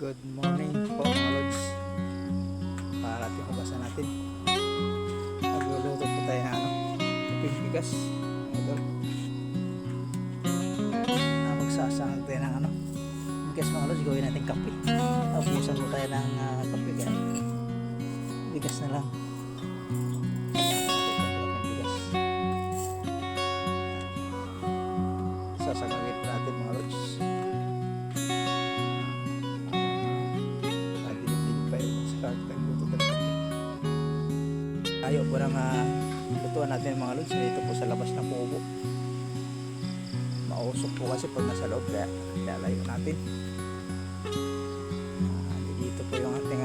Good morning po mga lods. Para ating hugasan natin. Magluluto po tayo ng kaping bigas. Idol. Magsasangag tayo ng bigas mga lods. Gawin natin kape. Abusan po tayo ng kape. Kaya bigas na lang. Sasangagin po natin mga lods. Tayo po nang lutuan natin mga lods dito po sa labas ng kubo. Mausok po kasi pag nasa loob, kaya lalayo natin. Dito po yung ating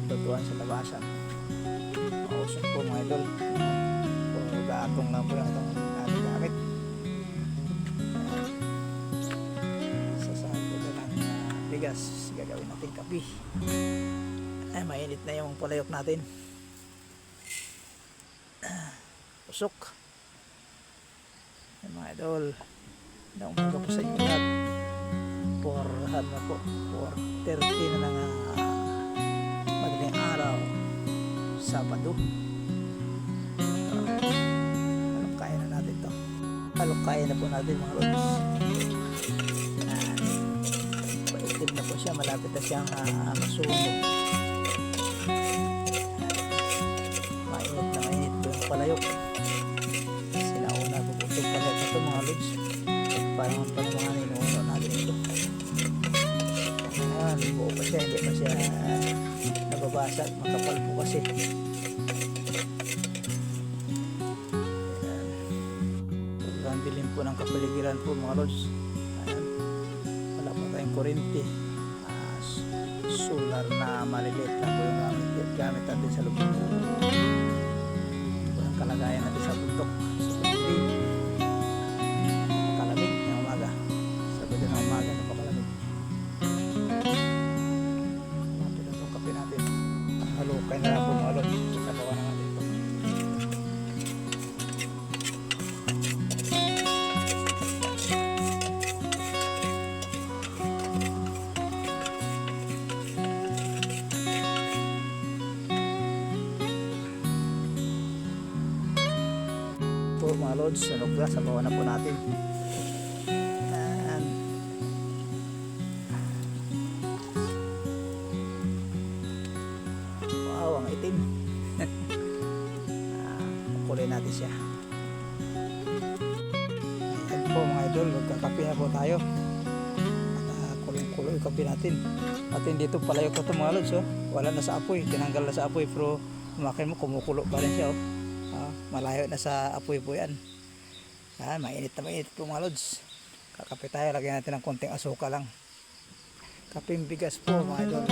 lutuan sa labasan. Mausok po mga idol. Gatong lang po yung itong ating gamit. Sasahag po ng bigas. Gagawin natin kape. Ay, mainit na yung palayok natin. Usok. Ay, mga idol, na umaga po sa inyo lahat. 4 na po, 4:30 na lang madaling araw, Sabado. Halukkain na natin to. Halukkain na po natin mga lods. Paitim na po siya, malapit na siyang masunog. Mainit po yung palayok. Sinauna po po itong palayok na ito mga lods. Parang mga ninuno natin ito. Ayan, buo pa siya, hindi pa siya nababasag. Makapal po kasi. Sobrang dilim po ng kapaligiran po mga lods. Ayan, wala pa tayong kuryente. Solar na maliliit lang po yung gamit natin sa lubong. Walang kalagayan natin sa bundok, sa bundin. Kalamig ng umaga. Sabi din ng umaga, napakalamig. Natin na itong kape natin. Halukay na lang po mga lods. Sabawan na natin ito. Po mga lods, sanog na, sabawan na po natin. Ayan. Wow, ang itim. Kulay natin siya. Ayan po mga idol, magkakape na po tayo. At kulong-kulo yung kape natin. At dito palayok na ito mga lods, oh. Wala na sa apoy, tinanggal na sa apoy, pero umakin mo, kumukulo pa rin siya, oh. Malayo na sa apoy po yan. Mainit na mainit po mga lods. Kakape tayo, lagyan natin ng konting asuka lang. Kapeng bigas po mga idol.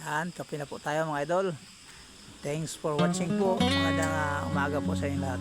Yan, kape na po tayo mga idol. Thanks for watching po. Magandang umaga po sa inyo lahat.